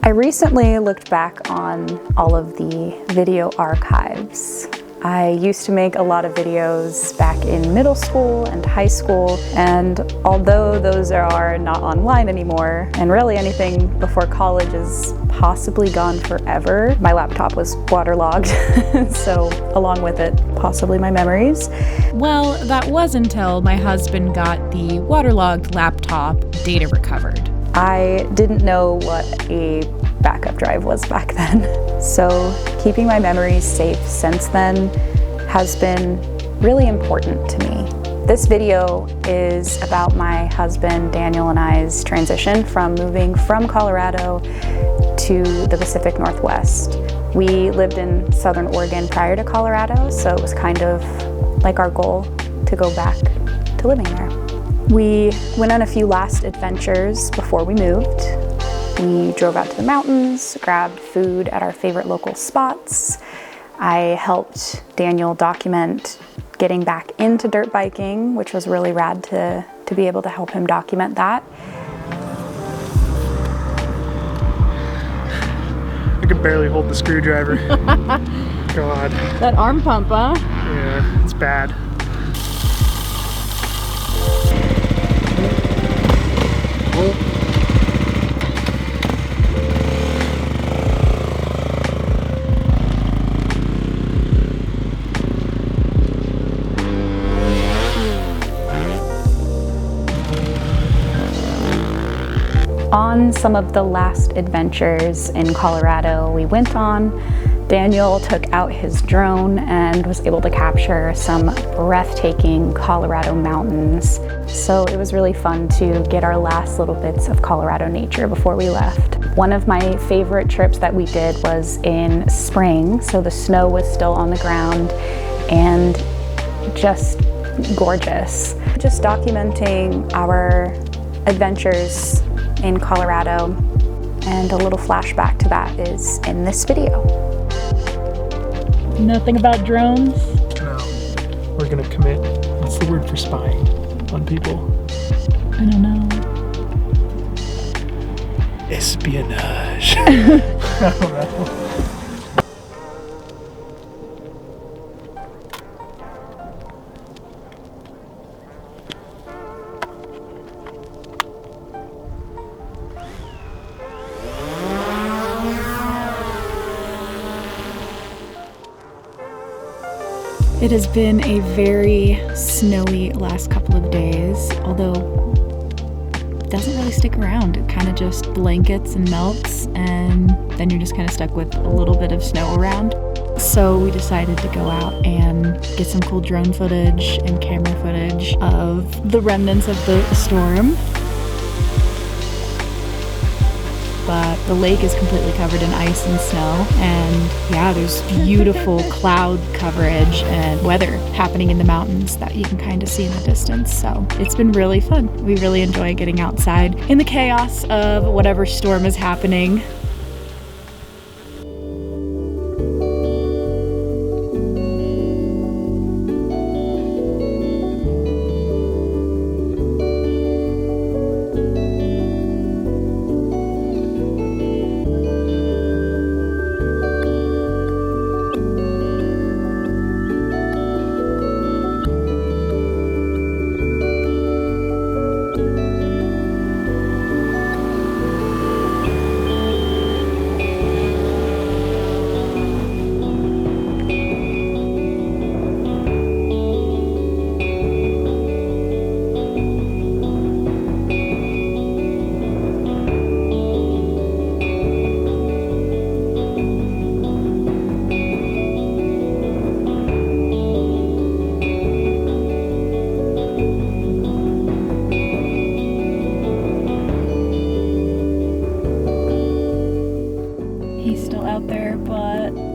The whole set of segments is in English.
I recently looked back on all of the video archives. I used to make a lot of videos back in middle school and high school, and although those are not online anymore, and really anything before college is possibly gone forever, my laptop was waterlogged, so along with it, possibly my memories. Well, that was until my husband got the waterlogged laptop data recovered. I didn't know what a backup drive was back then. So keeping my memories safe since then has been really important to me. This video is about my husband Daniel and I's transition from moving from Colorado to the Pacific Northwest. We lived in Southern Oregon prior to Colorado, so it was kind of like our goal to go back to living there. We went on a few last adventures before we moved. We drove out to the mountains, grabbed food at our favorite local spots. I helped Daniel document getting back into dirt biking, which was really rad to be able to help him document that. I could barely hold the screwdriver. God. That arm pump, huh? Yeah, it's bad. On some of the last adventures in Colorado we went on, Daniel took out his drone and was able to capture some breathtaking Colorado mountains. So it was really fun to get our last little bits of Colorado nature before we left. One of my favorite trips that we did was in spring, so the snow was still on the ground and just gorgeous. Just documenting our adventures in Colorado, and a little flashback to that is in this video. Nothing about drones? No. We're gonna commit, what's the word for spying on people? I don't know. Espionage. I don't know. It has been a very snowy last couple of days, although it doesn't really stick around. It kind of just blankets and melts, and then you're just kind of stuck with a little bit of snow around. So we decided to go out and get some cool drone footage and camera footage of the remnants of the storm. But the lake is completely covered in ice and snow, and yeah, there's beautiful cloud coverage and weather happening in the mountains that you can kind of see in the distance. So it's been really fun. We really enjoy getting outside in the chaos of whatever storm is happening.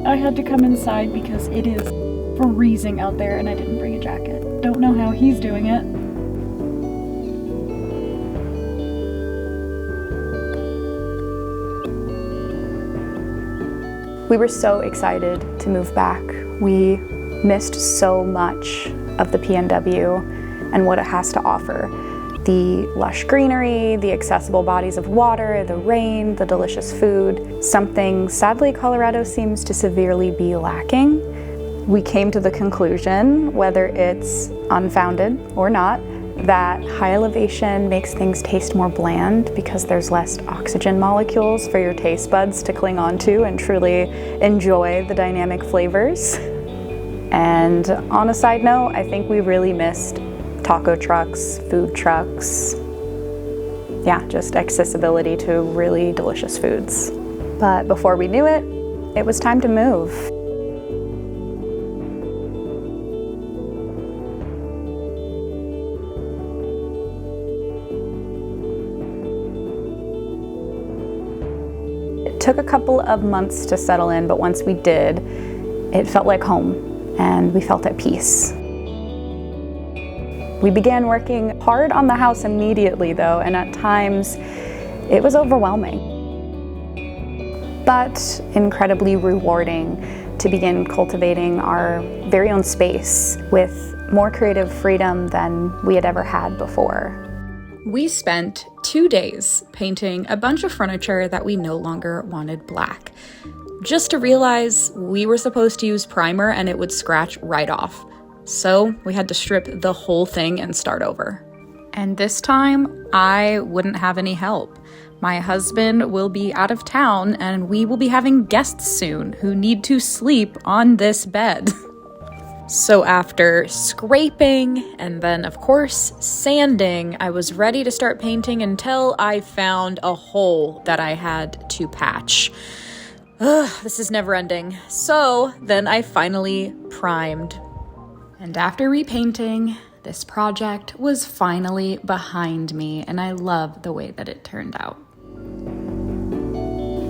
I had to come inside because it is freezing out there and I didn't bring a jacket. Don't know how he's doing it. We were so excited to move back. We missed so much of the PNW and what it has to offer. The lush greenery, the accessible bodies of water, the rain, the delicious food, something sadly Colorado seems to severely be lacking. We came to the conclusion, whether it's unfounded or not, that high elevation makes things taste more bland because there's less oxygen molecules for your taste buds to cling onto and truly enjoy the dynamic flavors. And on a side note, I think we really missed taco trucks, food trucks, yeah, just accessibility to really delicious foods. But before we knew it, it was time to move. It took a couple of months to settle in, but once we did, it felt like home, and we felt at peace. We began working hard on the house immediately though, and at times it was overwhelming, but incredibly rewarding to begin cultivating our very own space with more creative freedom than we had ever had before. We spent 2 days painting a bunch of furniture that we no longer wanted black, just to realize we were supposed to use primer and it would scratch right off. So we had to strip the whole thing and start over. And this time, I wouldn't have any help. My husband will be out of town and we will be having guests soon who need to sleep on this bed. So after scraping and then, of course, sanding, I was ready to start painting until I found a hole that I had to patch. Ugh, this is never ending. So then I finally primed. And after repainting, this project was finally behind me, and I love the way that it turned out.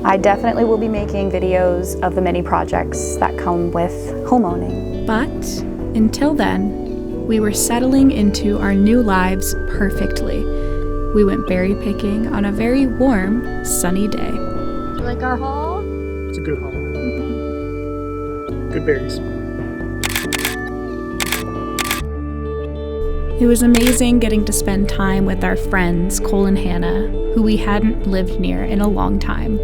I definitely will be making videos of the many projects that come with homeowning. But until then, we were settling into our new lives perfectly. We went berry picking on a very warm, sunny day. You like our haul? It's a good haul. Good berries. It was amazing getting to spend time with our friends, Cole and Hannah, who we hadn't lived near in a long time.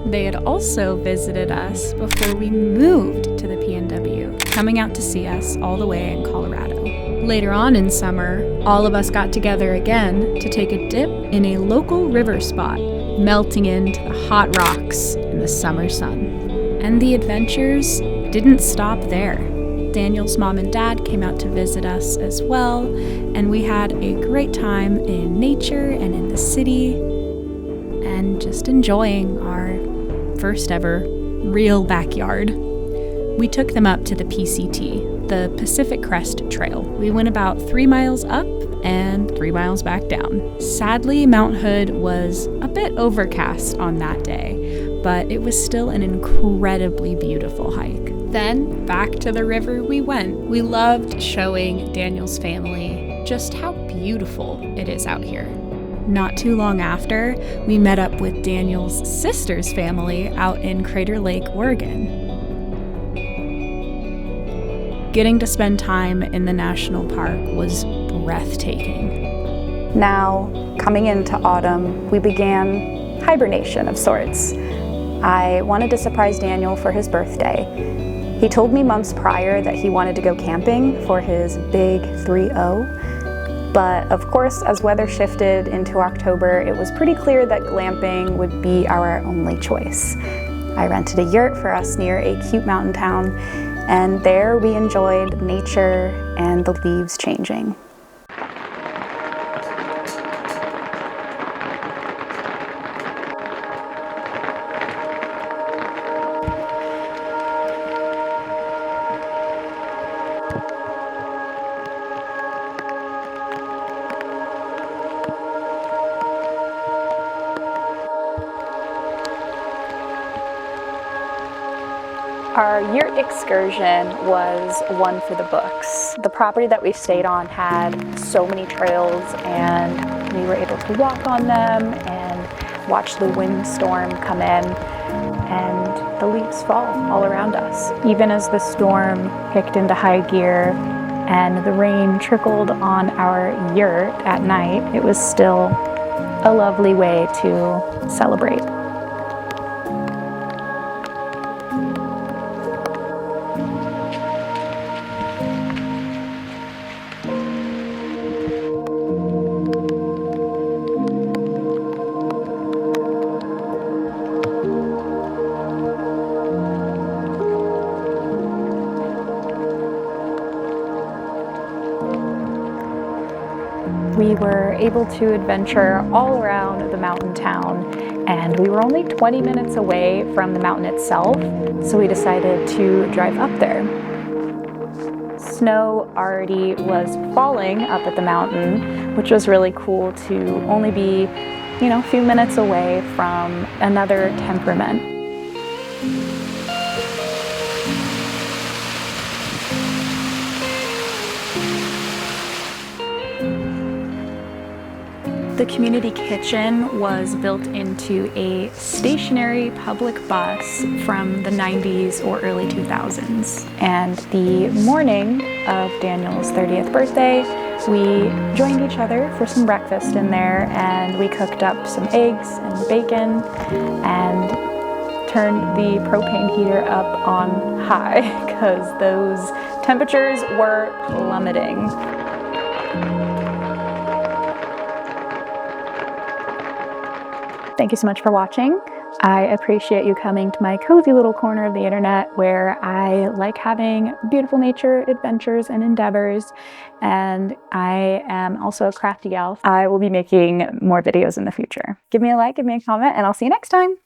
They had also visited us before we moved to the PNW, coming out to see us all the way in Colorado. Later on in summer, all of us got together again to take a dip in a local river spot, melting into the hot rocks in the summer sun. And the adventures didn't stop there. Daniel's mom and dad came out to visit us as well, and we had a great time in nature and in the city, and just enjoying our first ever real backyard. We took them up to the PCT, the Pacific Crest Trail. We went about 3 miles up and 3 miles back down. Sadly, Mount Hood was a bit overcast on that day, but it was still an incredibly beautiful hike. Then, back to the river we went. We loved showing Daniel's family just how beautiful it is out here. Not too long after, we met up with Daniel's sister's family out in Crater Lake, Oregon. Getting to spend time in the national park was breathtaking. Now, coming into autumn, we began hibernation of sorts. I wanted to surprise Daniel for his birthday. He told me months prior that he wanted to go camping for his big 3-0. But of course, as weather shifted into October, it was pretty clear that glamping would be our only choice. I rented a yurt for us near a cute mountain town, and there we enjoyed nature and the leaves changing. Our yurt excursion was one for the books. The property that we stayed on had so many trails, and we were able to walk on them and watch the windstorm come in and the leaves fall all around us. Even as the storm kicked into high gear, and the rain trickled on our yurt at night, it was still a lovely way to celebrate. We were able to adventure all around the mountain town, and we were only 20 minutes away from the mountain itself, so we decided to drive up there. Snow already was falling up at the mountain, which was really cool to only be, a few minutes away from another temperament. The community kitchen was built into a stationary public bus from the 90s or early 2000s. And the morning of Daniel's 30th birthday, we joined each other for some breakfast in there, and we cooked up some eggs and bacon and turned the propane heater up on high because those temperatures were plummeting. Thank you so much for watching. I appreciate you coming to my cozy little corner of the internet where I like having beautiful nature, adventures, and endeavors. And I am also a crafty gal. I will be making more videos in the future. Give me a like, give me a comment, and I'll see you next time.